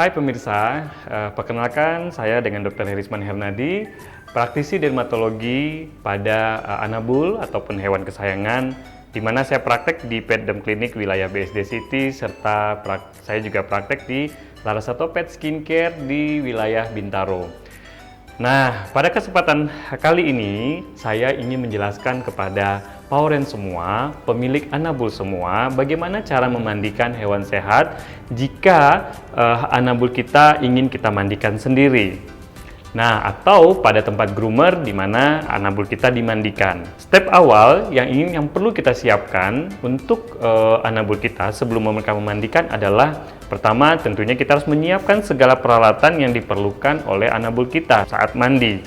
Hai pemirsa, perkenalkan saya dengan Dr. Herisman Hernadi, praktisi dermatologi pada Anabul ataupun hewan kesayangan, di mana saya praktek di Pet Derm Clinic wilayah BSD City, serta saya juga praktek di Larasati Pet Skincare di wilayah Bintaro. Nah, pada kesempatan kali ini saya ingin menjelaskan kepada Pauren semua, pemilik Anabul semua, bagaimana cara memandikan hewan sehat jika Anabul kita ingin kita mandikan sendiri. Nah, atau pada tempat groomer di mana Anabul kita dimandikan. Step awal yang perlu kita siapkan untuk Anabul kita sebelum mereka memandikan adalah pertama, tentunya kita harus menyiapkan segala peralatan yang diperlukan oleh Anabul kita saat mandi.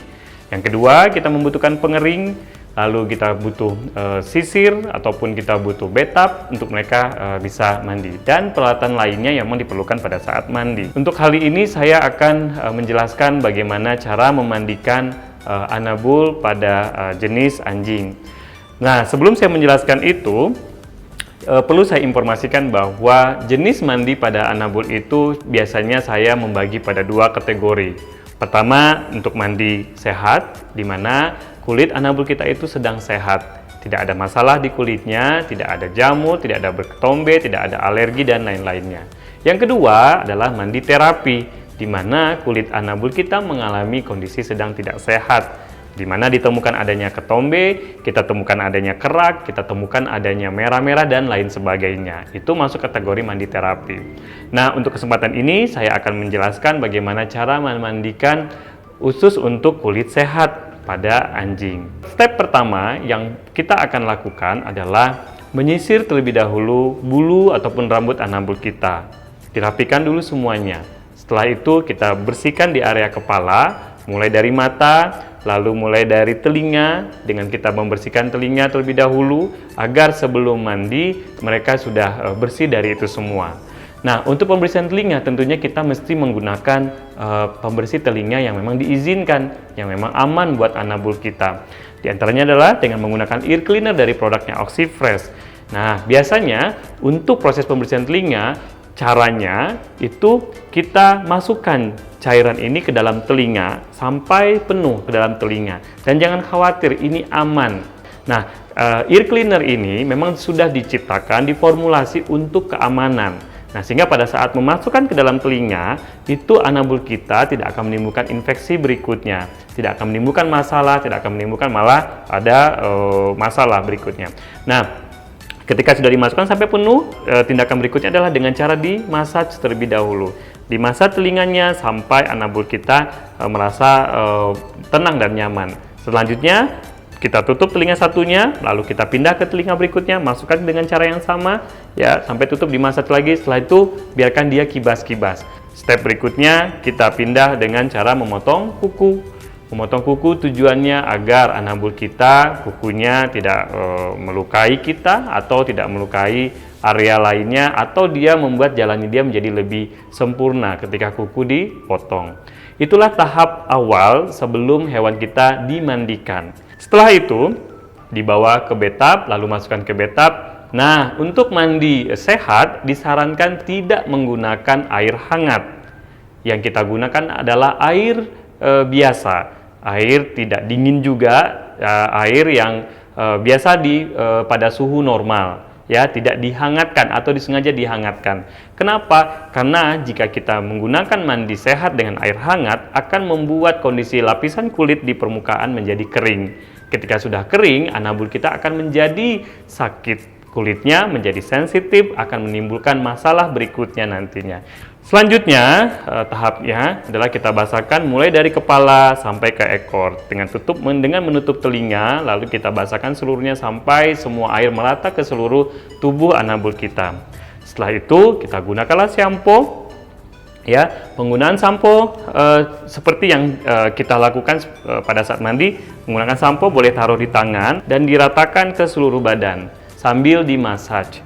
Yang kedua, kita membutuhkan pengering, lalu kita butuh sisir ataupun kita butuh bathtub untuk mereka bisa mandi, dan peralatan lainnya yang memang diperlukan pada saat mandi. Untuk hal ini saya akan menjelaskan bagaimana cara memandikan Anabul pada jenis anjing. Nah, sebelum saya menjelaskan itu, perlu saya informasikan bahwa jenis mandi pada Anabul itu biasanya saya membagi pada dua kategori. Pertama, untuk mandi sehat, di mana kulit Anabul kita itu sedang sehat. Tidak ada masalah di kulitnya, tidak ada jamur, tidak ada berketombe, tidak ada alergi, dan lain-lainnya. Yang kedua adalah mandi terapi, di mana kulit Anabul kita mengalami kondisi sedang tidak sehat, di mana ditemukan adanya ketombe, kita temukan adanya kerak, kita temukan adanya merah-merah, dan lain sebagainya. Itu masuk kategori mandi terapi. Nah, untuk kesempatan ini saya akan menjelaskan bagaimana cara memandikan khusus untuk kulit sehat pada anjing. Step pertama yang kita akan lakukan adalah menyisir terlebih dahulu bulu ataupun rambut Anabul kita. Dirapikan dulu semuanya. Setelah itu kita bersihkan di area kepala, mulai dari mata, lalu mulai dari telinga, dengan kita membersihkan telinga terlebih dahulu agar sebelum mandi mereka sudah bersih dari itu semua. Nah, untuk pembersihan telinga tentunya kita mesti menggunakan pembersih telinga yang memang diizinkan, yang memang aman buat Anabul kita. Di antaranya adalah dengan menggunakan ear cleaner dari produknya Oxyfresh. Nah, biasanya untuk proses pembersihan telinga, caranya itu kita masukkan cairan ini ke dalam telinga sampai penuh ke dalam telinga, dan jangan khawatir, ini aman. Nah, ear cleaner ini memang sudah diciptakan, diformulasi untuk keamanan. Nah, sehingga pada saat memasukkan ke dalam telinga, itu Anabul kita tidak akan menimbulkan infeksi berikutnya, tidak akan menimbulkan masalah, tidak akan menimbulkan malah ada masalah berikutnya. Nah, ketika sudah dimasukkan sampai penuh, tindakan berikutnya adalah dengan cara dimasaj terlebih dahulu. Dimasaj telinganya sampai Anabul kita merasa tenang dan nyaman. Selanjutnya, kita tutup telinga satunya, lalu kita pindah ke telinga berikutnya, masukkan dengan cara yang sama, ya, sampai tutup, dimasaj lagi. Setelah itu, biarkan dia kibas-kibas. Step berikutnya, kita pindah dengan cara memotong kuku. Memotong kuku tujuannya agar Anabul kita, kukunya tidak melukai kita atau tidak melukai area lainnya, atau dia membuat jalannya dia menjadi lebih sempurna ketika kuku dipotong. Itulah tahap awal sebelum hewan kita dimandikan. Setelah itu, dibawa ke bathtub, lalu masukkan ke bathtub. Nah, untuk mandi sehat disarankan tidak menggunakan air hangat. Yang kita gunakan adalah air biasa, air tidak dingin juga, air yang biasa pada suhu normal, ya, tidak dihangatkan atau disengaja dihangatkan. Kenapa? Karena jika kita menggunakan mandi sehat dengan air hangat akan membuat kondisi lapisan kulit di permukaan menjadi kering. Ketika sudah kering, Anabul kita akan menjadi sakit, kulitnya menjadi sensitif, akan menimbulkan masalah berikutnya nantinya. Selanjutnya, tahapnya adalah kita basahkan mulai dari kepala sampai ke ekor dengan menutup telinga, lalu kita basahkan seluruhnya sampai semua air merata ke seluruh tubuh Anabul kita. Setelah itu, kita gunakanlah shampoo. Ya, penggunaan sampo seperti yang kita lakukan pada saat mandi, menggunakan sampo boleh taruh di tangan dan diratakan ke seluruh badan sambil dimasaj.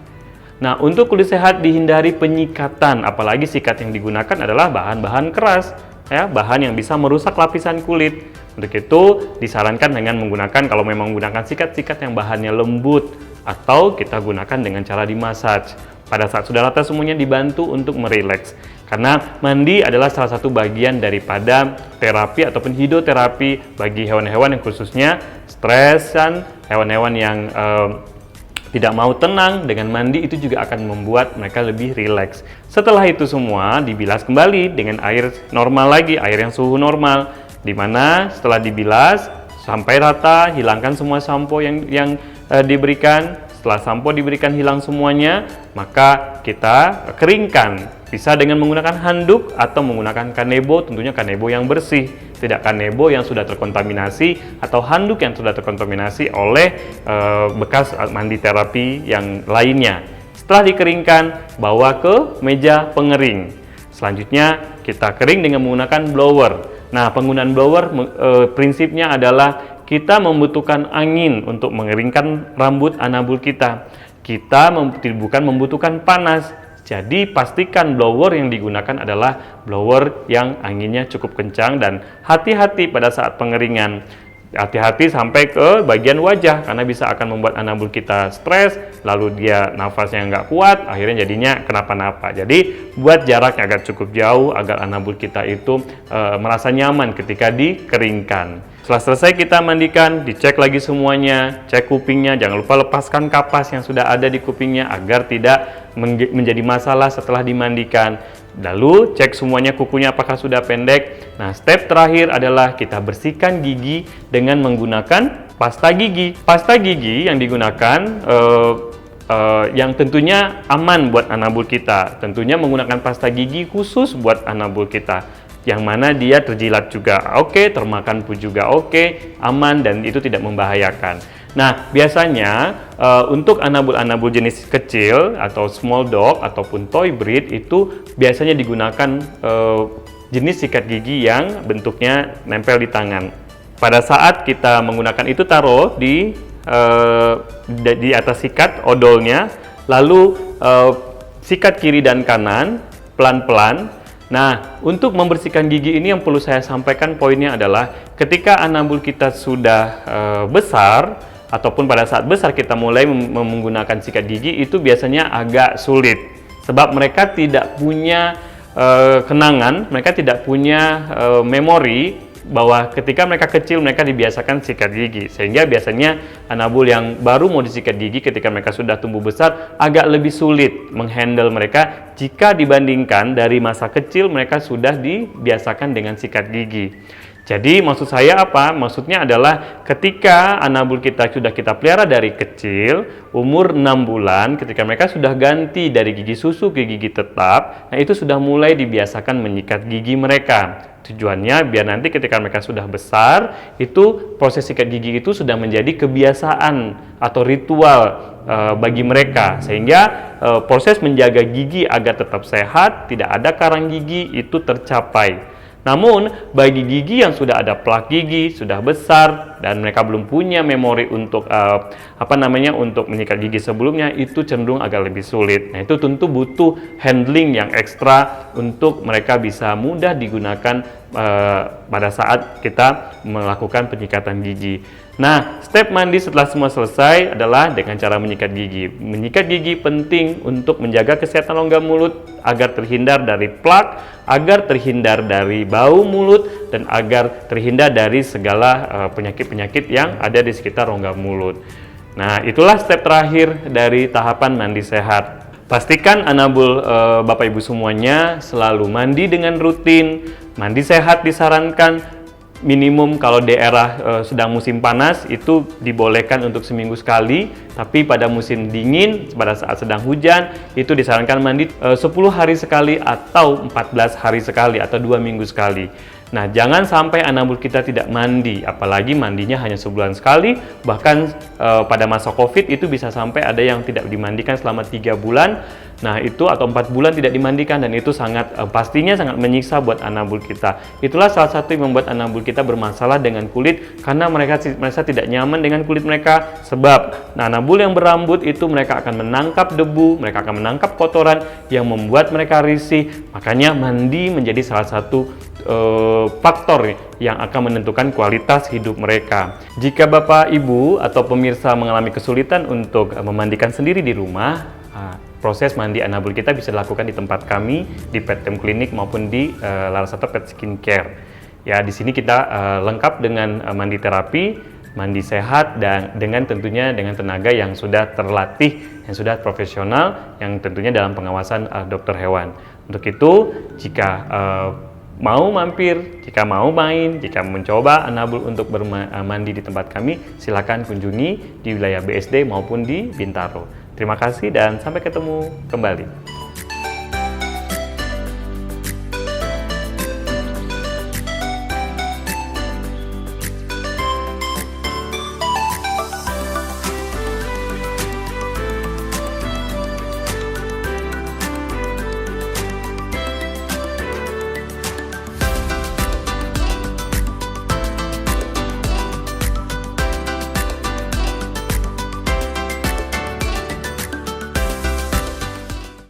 Nah, untuk kulit sehat dihindari penyikatan, apalagi sikat yang digunakan adalah bahan-bahan keras. ya, bahan yang bisa merusak lapisan kulit. Untuk itu disarankan dengan menggunakan, kalau memang menggunakan sikat-sikat yang bahannya lembut, atau kita gunakan dengan cara dimassage. Pada saat sudah rata semuanya, dibantu untuk merileks. Karena mandi adalah salah satu bagian daripada terapi ataupun hidroterapi bagi hewan-hewan yang khususnya stres, dan hewan-hewan yang tidak mau tenang. Dengan mandi itu juga akan membuat mereka lebih rileks. Setelah itu semua dibilas kembali dengan air normal lagi, air yang suhu normal, di mana setelah dibilas sampai rata, hilangkan semua sampo yang diberikan. Setelah sampo diberikan hilang semuanya, maka kita keringkan. Bisa dengan menggunakan handuk atau menggunakan kanebo, tentunya kanebo yang bersih, tidak kanebo yang sudah terkontaminasi atau handuk yang sudah terkontaminasi oleh bekas mandi terapi yang lainnya. Setelah dikeringkan, bawa ke meja pengering. Selanjutnya kita kering dengan menggunakan blower. Nah, penggunaan blower prinsipnya adalah kita membutuhkan angin untuk mengeringkan rambut anabul kita. Kita bukan membutuhkan panas. Jadi pastikan blower yang digunakan adalah blower yang anginnya cukup kencang, dan hati-hati pada saat pengeringan. Hati-hati sampai ke bagian wajah, karena bisa akan membuat anabul kita stres, lalu dia nafasnya nggak kuat, akhirnya jadinya kenapa-napa. Jadi buat jaraknya agar cukup jauh agar anabul kita itu merasa nyaman ketika dikeringkan. Setelah selesai kita mandikan, dicek lagi semuanya, cek kupingnya, jangan lupa lepaskan kapas yang sudah ada di kupingnya agar tidak menjadi masalah setelah dimandikan. Lalu cek semuanya kukunya apakah sudah pendek. Nah, step terakhir adalah kita bersihkan gigi dengan menggunakan pasta gigi. Pasta gigi yang digunakan yang tentunya aman buat anabul kita. Tentunya menggunakan pasta gigi khusus buat anabul kita, yang mana dia terjilat juga oke, termakan pun juga oke, aman, dan itu tidak membahayakan. Nah, biasanya untuk anabul-anabul jenis kecil atau small dog ataupun toy breed itu biasanya digunakan jenis sikat gigi yang bentuknya nempel di tangan. Pada saat kita menggunakan itu, taruh di atas sikat odolnya, lalu sikat kiri dan kanan pelan-pelan. Nah, untuk membersihkan gigi ini yang perlu saya sampaikan poinnya adalah ketika anabul kita sudah besar, ataupun pada saat besar kita mulai menggunakan sikat gigi, itu biasanya agak sulit. Sebab mereka tidak punya kenangan, mereka tidak punya memori bahwa ketika mereka kecil mereka dibiasakan sikat gigi, sehingga biasanya anabul yang baru mau disikat gigi ketika mereka sudah tumbuh besar agak lebih sulit menghandle mereka jika dibandingkan dari masa kecil mereka sudah dibiasakan dengan sikat gigi. Jadi maksud saya apa? Maksudnya adalah ketika anabul kita sudah kita pelihara dari kecil, umur 6 bulan, ketika mereka sudah ganti dari gigi susu ke gigi tetap, nah itu sudah mulai dibiasakan menyikat gigi mereka. Tujuannya biar nanti ketika mereka sudah besar, itu proses sikat gigi itu sudah menjadi kebiasaan atau ritual bagi mereka, sehingga proses menjaga gigi agar tetap sehat, tidak ada karang gigi, itu tercapai. Namun bagi gigi yang sudah ada plak gigi, sudah besar, dan mereka belum punya memori untuk untuk menyikat gigi sebelumnya, itu cenderung agak lebih sulit. Nah, itu tentu butuh handling yang ekstra untuk mereka bisa mudah digunakan pada saat kita melakukan penyikatan gigi. Nah, step mandi setelah semua selesai adalah dengan cara menyikat gigi. Menyikat gigi penting untuk menjaga kesehatan rongga mulut agar terhindar dari plak, agar terhindar dari bau mulut, dan agar terhindar dari segala penyakit-penyakit yang ada di sekitar rongga mulut. Nah, itulah step terakhir dari tahapan mandi sehat. Pastikan anabul Bapak Ibu semuanya selalu mandi dengan rutin. Mandi sehat disarankan minimum kalau daerah sedang musim panas itu dibolehkan untuk seminggu sekali, tapi pada musim dingin pada saat sedang hujan itu disarankan mandi 10 hari sekali atau 14 hari sekali atau 2 minggu sekali. Nah, jangan sampai anabul kita tidak mandi, apalagi mandinya hanya sebulan sekali, bahkan pada masa COVID itu bisa sampai ada yang tidak dimandikan selama 3 bulan. Nah, itu atau 4 bulan tidak dimandikan, dan itu sangat pastinya sangat menyiksa buat anabul kita. Itulah salah satu yang membuat anabul kita bermasalah dengan kulit, karena mereka tidak nyaman dengan kulit mereka. Sebab anabul yang berambut itu mereka akan menangkap debu, mereka akan menangkap kotoran yang membuat mereka risih. Makanya mandi menjadi salah satu faktor yang akan menentukan kualitas hidup mereka. Jika Bapak, Ibu, atau pemirsa mengalami kesulitan untuk memandikan sendiri di rumah, proses mandi anabul kita bisa dilakukan di tempat kami, di Petem Klinik maupun di Larasata Pet Skincare. Ya, di sini kita lengkap dengan mandi terapi, mandi sehat, dan tentunya dengan tenaga yang sudah terlatih, yang sudah profesional, yang tentunya dalam pengawasan dokter hewan. Untuk itu, jika mau mampir, jika mau main, jika mencoba anabul untuk mandi di tempat kami, silakan kunjungi di wilayah BSD maupun di Bintaro. Terima kasih dan sampai ketemu kembali.